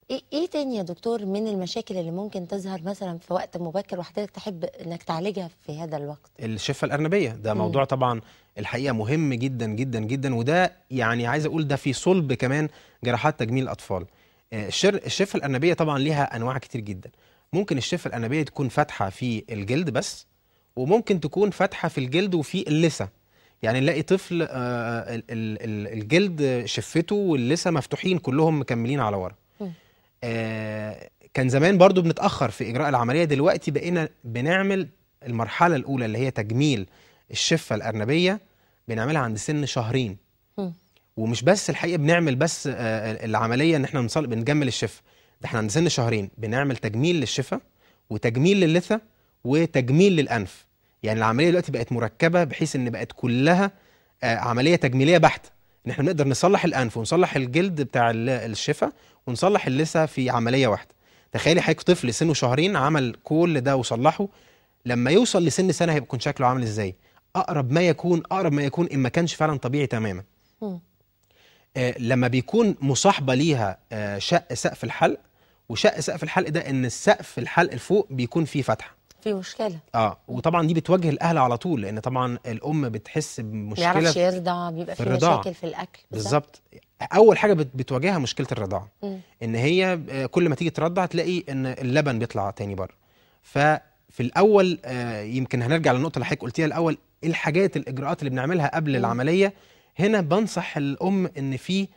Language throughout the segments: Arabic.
ايه تاني يا دكتور من المشاكل اللي ممكن تظهر مثلا في وقت مبكر وحضرتك تحب انك تعالجها في هذا الوقت؟ الشفة الأرنبية ده موضوع طبعا الحقيقة مهم جدا جدا جدا، وده يعني عايز أقول ده في صلب كمان جراحات تجميل الأطفال. الشفة الأرنبية طبعا ليها أنواع كتير جدا. ممكن الشفة الأرنبية تكون فاتحة في الجلد بس، وممكن تكون فاتحة في الجلد وفي اللثة. يعني نلاقي طفل الجلد شفته واللثة مفتوحين كلهم مكملين على ورا. كان زمان برضو بنتأخر في إجراء العملية، دلوقتي بقينا بنعمل المرحلة الأولى اللي هي تجميل الشفة الأرنبية بنعملها عند سن شهرين. ومش بس الحقيقة بنعمل بس العملية إن احنا بنجمل الشفة، ده احنا عند سن شهرين بنعمل تجميل للشفة وتجميل للثة وتجميل للأنف. يعني العملية دلوقتي بقت مركبة بحيث إن بقت كلها عملية تجميلية بحتة، إن احنا نقدر نصلح الأنف ونصلح الجلد بتاع الشفة ونصلح اللثة في عملية واحدة. تخيلي حضرتك طفل سنه شهرين عمل كل ده وصلحه، لما يوصل لسن سنة هيكون شكله عامل ازاي؟ اقرب ما يكون ان ما كانش فعلا طبيعي تماما. لما بيكون مصاحبة ليها شق سقف الحلق، وشق سقف الحلق ده ان السقف الحلق الفوق بيكون فيه فتحة، في مشكلة. وطبعا دي بتواجه الاهل على طول، لان طبعا الام بتحس بمشكلة، ما يعرفش يرضع، بيبقى في مشاكل في الاكل. بالظبط. اول حاجة بتواجهها مشكلة الرضاعة، ان هي كل ما تيجي ترضع تلاقي ان اللبن بيطلع تاني بره. ففي الاول يمكن هنرجع للنقطة اللي حضرتك قلتيها الاول، الحاجات الاجراءات اللي بنعملها قبل العملية. هنا بنصح الام ان في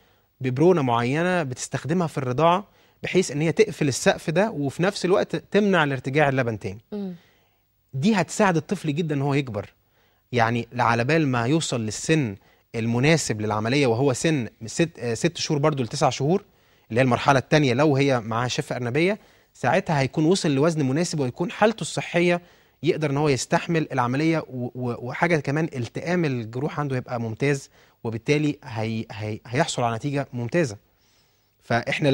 ببرونة معينة بتستخدمها في الرضاعة، بحيث ان هي تقفل السقف ده وفي نفس الوقت تمنع الارتجاع اللبن تاني. دي هتساعد الطفل جدا ان هو يكبر، يعني على بال ما يوصل للسن المناسب للعملية، وهو سن 6 شهور برضو ل9 شهور، اللي هي المرحلة الثانية لو هي معاها شفة أرنبية. ساعتها هيكون وصل لوزن مناسب ويكون حالته الصحية يقدر ان هو يستحمل العملية، وحاجة كمان التئام الجروح عنده يبقى ممتاز، وبالتالي هيحصل على نتيجة ممتازة. فاحنا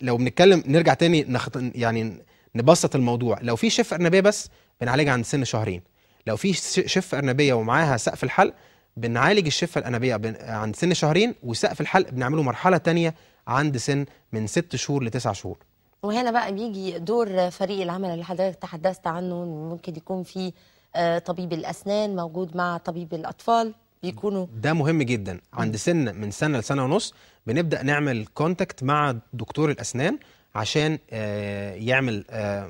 لو بنتكلم نرجع تاني يعني نبسط الموضوع. لو في شفة أرنبية بس بنعالجها عند سن شهرين، لو في شفة أرنبية ومعاها سقف الحلق بنعالج الشفة الأرنبية عند سن شهرين، وسقف الحلق بنعمله مرحلة تانية عند سن من 6 شهور ل9 شهور. وهنا بقى بيجي دور فريق العمل اللي حضرتك تحدثت عنه، ممكن يكون في طبيب الأسنان موجود مع طبيب الأطفال، بيكونوا ده مهم جدا. عند سن من سنة لسنة ونص بنبدأ نعمل كونتاكت مع دكتور الأسنان عشان يعمل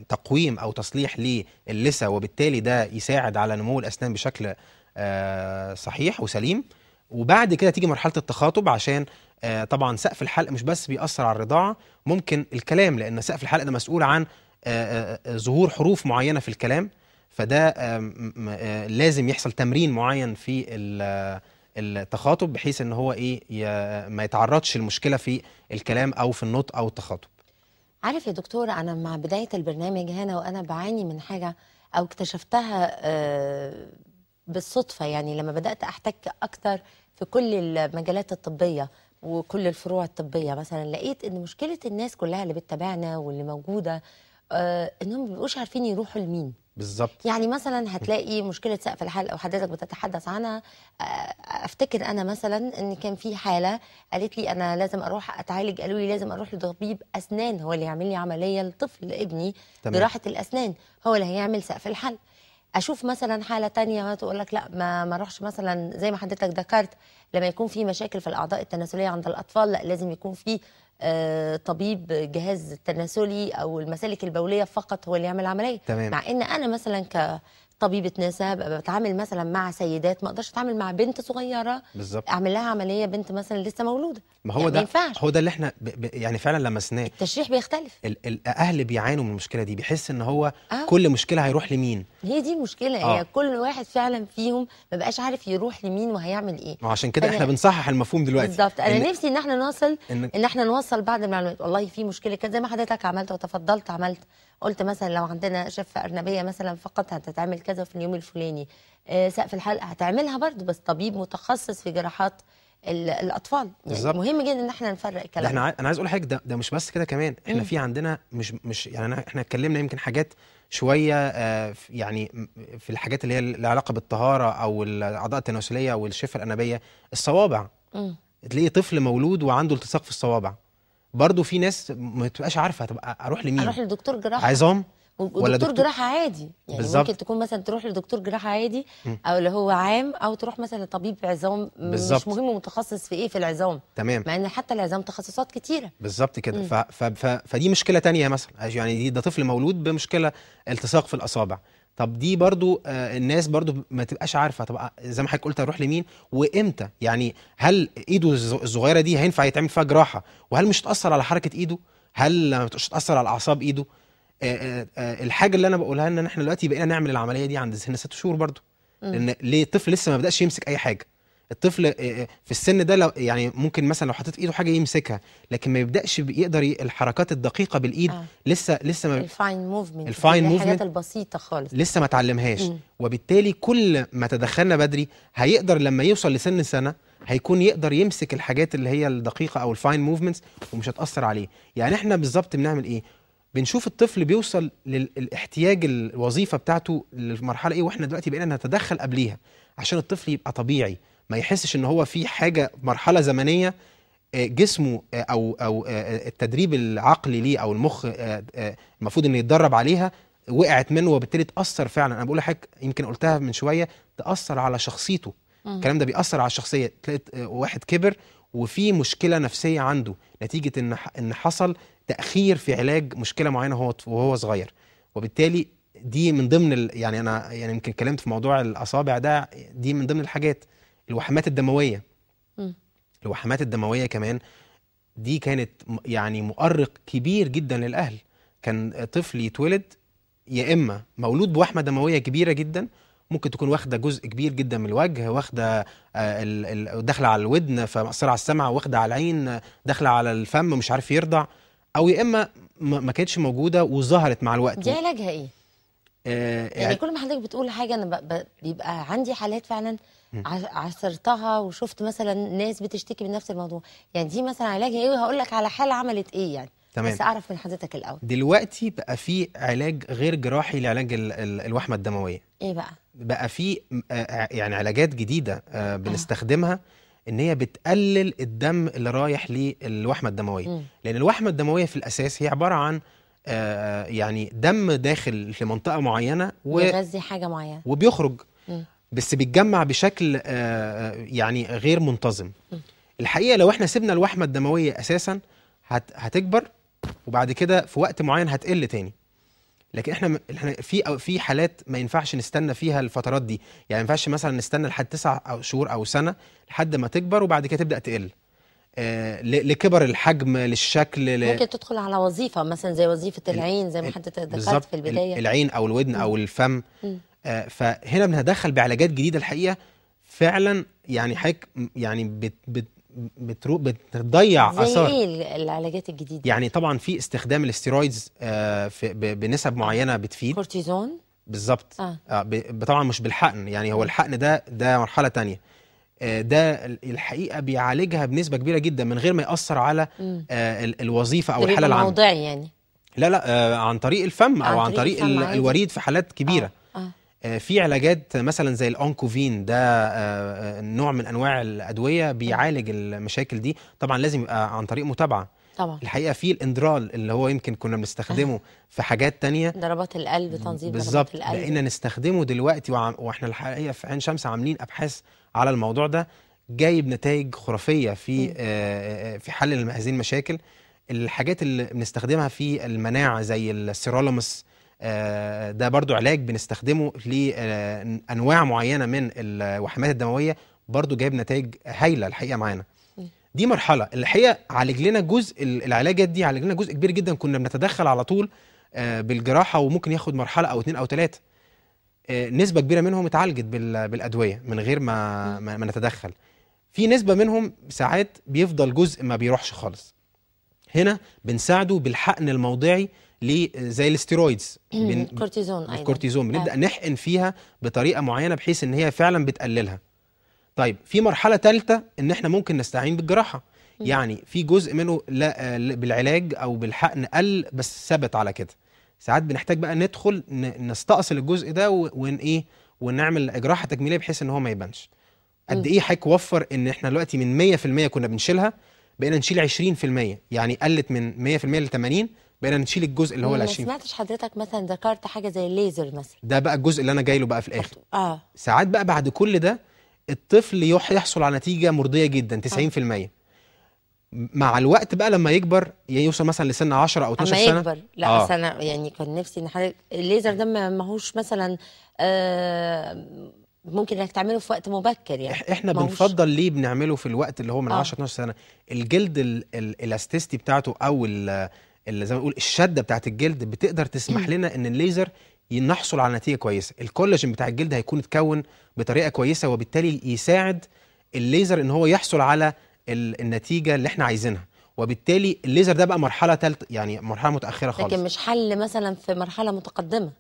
تقويم أو تصليح للثة، وبالتالي ده يساعد على نمو الأسنان بشكل صحيح وسليم. وبعد كده تيجي مرحلة التخاطب، عشان طبعا سقف الحلق مش بس بيأثر على الرضاعة، ممكن الكلام، لأن سقف الحلق ده مسؤول عن ظهور حروف معينة في الكلام. فده لازم يحصل تمرين معين في التخاطب، بحيث ان هو ما يتعرضش لمشكلة في الكلام او في النطق او التخاطب. عارف يا دكتور، انا مع بداية البرنامج هنا وانا بعاني من حاجة او اكتشفتها بالصدفة، يعني لما بدأت احتك اكتر في كل المجالات الطبية وكل الفروع الطبية، مثلا لقيت ان مشكلة الناس كلها اللي بتتابعنا واللي موجودة انهم ما بيبقوش عارفين يروحوا لمين بالظبط. يعني مثلا هتلاقي مشكله سقف الحلق وحضرتك بتتحدث عنها. افتكر انا مثلا ان كان في حاله قالت لي انا لازم اروح اتعالج، قالوا لي لازم اروح لطبيب اسنان هو اللي يعمل لي عمليه لطفل ابني جراحه الاسنان، هو اللي هيعمل سقف الحلق. اشوف مثلا حاله تانية تقول لك لا ما اروحش، مثلا زي ما حضرتك ذكرت لما يكون في مشاكل في الاعضاء التناسليه عند الاطفال، لا لازم يكون في طبيب جهاز التناسلي او المسالك البوليه فقط هو اللي يعمل عمليه. تمام. مع ان انا مثلا كطبيبه نساء بتعامل مثلا مع سيدات، ما اقدرش اتعامل مع بنت صغيره بالظبط اعمل لها عمليه، بنت مثلا لسه مولوده. ما هو يعني ده ما ينفعش. هو ده اللي احنا يعني فعلا لمسناه. التشريح بيختلف. الاهل بيعانوا من المشكله دي، بيحس ان هو كل مشكله هيروح لمين. هي دي المشكله. هي كل واحد فعلا فيهم ما بقاش عارف يروح لمين وهيعمل ايه. وعشان كده احنا بنصحح المفهوم دلوقتي. بالظبط. انا نفسي ان احنا نوصل ان احنا نوصل بعض المعلومات. والله في مشكله كده زي ما حضرتك عملت وتفضلت عملت، قلت مثلا لو عندنا شفه ارنبيه مثلا فقط هتتعمل كذا في اليوم الفلاني، سقف الحلقه هتعملها برضو بس طبيب متخصص في جراحات الاطفال. يعني مهم جدا ان احنا نفرق الكلام ده. انا عايز اقول حاجه، ده مش بس كده كمان، احنا في عندنا مش يعني احنا اتكلمنا يمكن حاجات شويه يعني في الحاجات اللي هي لها علاقه بالطهاره او الاعضاء التناسليه والشفه الانابيه. الصوابع، تلاقي طفل مولود وعنده التصاق في الصوابع، برضو في ناس ما تبقاش عارفه هتبقى اروح لمين، اروح لدكتور جراحه عظام ولا ودكتور جراحه عادي يعني. بالظبط. ممكن تكون مثلا تروح لدكتور جراحه عادي او اللي هو عام، او تروح مثلا لطبيب عظام بالظبط. مش مهم متخصص في ايه في العظام، تمام، مع ان حتى العظام تخصصات كتيره. بالظبط كده. فدي مشكله تانية مثلا، يعني ده طفل مولود بمشكله التصاق في الاصابع. طب دي برضو الناس برضو ما تبقاش عارفه طب زي ما حضرتك قلت اروح لمين وامتى. يعني هل ايده الصغيره دي هينفع يتعمل فيها جراحه، وهل مش هتاثر على حركه ايده، هل مش هتاثر على اعصاب ايده؟ الحاجه اللي انا بقولها ان احنا دلوقتي بقينا نعمل العمليه دي عند سن 6 شهور برضو، لان ليه الطفل لسه ما بداش يمسك اي حاجه. الطفل في السن ده لو يعني ممكن مثلا لو حطيت في ايده حاجه يمسكها، لكن ما يبداش يقدر الحركات الدقيقه بالايد. لسه ما الفاين موفمنت، الحاجات البسيطه خالص لسه ما اتعلمهاش. وبالتالي كل ما تدخلنا بدري هيقدر لما يوصل لسن سنه هيكون يقدر يمسك الحاجات اللي هي الدقيقه او الفاين موفمنتس ومش هتاثر عليه. يعني احنا بالظبط بنعمل ايه؟ بنشوف الطفل بيوصل للاحتياج الوظيفه بتاعته للمرحله ايه، واحنا دلوقتي بقينا نتدخل قبليها عشان الطفل يبقى طبيعي، ما يحسش ان هو في حاجه مرحله زمنيه جسمه او التدريب العقلي ليه او المخ المفروض انه يتدرب عليها وقعت منه، وبالتالي تاثر فعلا. انا بقول لحضرتك يمكن قلتها من شويه، تاثر على شخصيته. الكلام ده بيأثر على الشخصيه. تلاقي واحد كبر وفي مشكله نفسيه عنده نتيجه ان حصل تاخير في علاج مشكله معينه وهو صغير. وبالتالي دي من ضمن يعني انا يعني يمكن اتكلمت في موضوع الاصابع ده، دي من ضمن الحاجات. الوحمات الدمويه، الوحمات الدمويه كمان دي كانت يعني مؤرق كبير جدا للاهل. كان طفل يتولد يا اما مولود بوحمه دمويه كبيره جدا، ممكن تكون واخده جزء كبير جدا من الوجه، واخده داخله على الودن فمأثره على السمع، واخده على العين، داخله على الفم مش عارف يرضع، او يا اما ما كانتش موجوده وظهرت مع الوقت. دي علاجها ايه؟ يعني كل ما حضرتك بتقول حاجه انا بيبقى عندي حالات فعلا عاصرتها وشفت مثلا ناس بتشتكي من نفس الموضوع. يعني دي مثلا علاجها ايه؟ وهقول لك على حاله عملت ايه يعني. تمام. بس اعرف من حضرتك الاول. دلوقتي بقى في علاج غير جراحي لعلاج الوحمه الدمويه. ايه بقى؟ بقى في يعني علاجات جديده بنستخدمها ان هي بتقلل الدم اللي رايح للوحمه الدمويه. لان الوحمه الدمويه في الاساس هي عباره عن يعني دم داخل في منطقه معينه بيغذي حاجه معينه وبيخرج، بس بيتجمع بشكل يعني غير منتظم. الحقيقه لو احنا سيبنا الوحمه الدمويه اساسا هتكبر، وبعد كده في وقت معين هتقل تاني. لكن احنا في حالات ما ينفعش نستنى فيها الفترات دي. يعني ما ينفعش مثلا نستنى لحد 9 شهور او سنه لحد ما تكبر وبعد كده تبدا تقل لكبر الحجم، للشكل. ممكن تدخل على وظيفه مثلا زي وظيفه العين زي ما حضرتك دخلت في البدايه، العين او الودن او الفم. فهنا بندخل بعلاجات جديده الحقيقه فعلا. يعني حضرتك يعني بتضيع اثار. زي ايه العلاجات الجديده؟ يعني طبعا في استخدام الاستيرويدز بنسب معينه بتفيد. كورتيزون بالظبط. طبعا مش بالحقن، يعني هو الحقن ده مرحله تانية. ده الحقيقه بيعالجها بنسبه كبيره جدا من غير ما ياثر على الوظيفه او الحاله العامه. موضعي يعني؟ لا عن طريق الفم او عن طريق الوريد في حالات كبيره. في علاجات مثلا زي الأونكوفين، ده نوع من انواع الادويه بيعالج المشاكل دي. طبعا لازم يبقى عن طريق متابعه. طبعا الحقيقه في الاندرال اللي هو يمكن كنا بنستخدمه في حاجات تانية، ضربات القلب، تنظيم بالظبط. ضربات القلب بقينا نستخدمه دلوقتي، واحنا الحقيقه في عين شمس عاملين ابحاث على الموضوع ده، جايب نتائج خرافيه في حل هذه المشاكل. الحاجات اللي بنستخدمها في المناعه زي السيرولومس، ده برضو علاج بنستخدمه لأنواع معينة من الوحمات الدموية، برضو جايب نتائج هايلة الحقيقة معانا. دي مرحلة الحقيقة عالج لنا جزء، العلاجات دي عالج لنا جزء كبير جدا. كنا بنتدخل على طول بالجراحة وممكن ياخد مرحلة أو 2 أو 3. نسبة كبيرة منهم اتعالجت بالأدوية من غير ما نتدخل. في نسبة منهم ساعات بيفضل جزء ما بيروحش خالص. هنا بنساعده بالحقن الموضعي زي الاستيرويدز، الكورتيزون بنبدا نحقن فيها بطريقه معينه بحيث ان هي فعلا بتقللها. طيب في مرحله ثالثه ان احنا ممكن نستعين بالجراحه. يعني في جزء منه لا بالعلاج او بالحقن قل بس ثبت على كده. ساعات بنحتاج بقى ندخل نستأصل الجزء ده ونعمل جراحه تجميليه بحيث ان هو ما يبانش. قد ايه حضرتك وفر ان احنا دلوقتي من 100% كنا بنشيلها بقينا نشيل 20%، يعني قلت من 100% ل 80، بقينا نشيل الجزء اللي هو ال ما 20. سمعتش حضرتك مثلا ذكرت حاجه زي الليزر مثلا؟ ده بقى الجزء اللي انا جاي له بقى في الاخر. اه ساعات بقى بعد كل ده الطفل يحصل على نتيجه مرضيه جدا 90%. مع الوقت بقى لما يكبر يوصل مثلا لسن 10 او 12 اما سنه. يكبر. لا اصل انا يعني كان نفسي ان حضرتك الليزر ده ماهوش مثلا ممكن انك تعمله في وقت مبكر يعني. احنا بنفضل ليه بنعمله في الوقت اللي هو من 10 12 سنه. الجلد الاستيستي بتاعته او اللي زي ما نقول الشده بتاعت الجلد بتقدر تسمح لنا ان الليزر نحصل على نتيجه كويسه. الكولاجين بتاع الجلد هيكون اتكون بطريقه كويسه، وبالتالي يساعد الليزر ان هو يحصل على النتيجه اللي احنا عايزينها. وبالتالي الليزر ده بقى مرحله ثالثه، يعني مرحله متاخره خالص، لكن مش حل مثلا في مرحله متقدمه.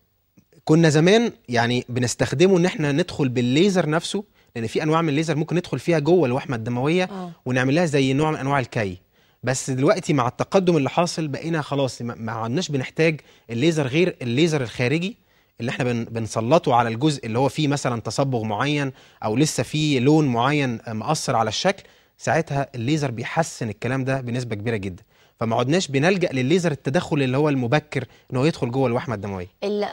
كنا زمان يعني بنستخدمه ان احنا ندخل بالليزر نفسه، لان في انواع من الليزر ممكن ندخل فيها جوه الوحمه الدمويه ونعمل لها زي نوع من انواع الكي. بس دلوقتي مع التقدم اللي حاصل بقينا خلاص ما عدناش بنحتاج الليزر غير الليزر الخارجي اللي احنا بنسلطه على الجزء اللي هو فيه مثلا تصبغ معين او لسه فيه لون معين مأثر على الشكل. ساعتها الليزر بيحسن الكلام ده بنسبه كبيره جدا، فما عدناش بنلجأ للليزر التدخل اللي هو المبكر ان هو يدخل جوه الوحمه الدمويه.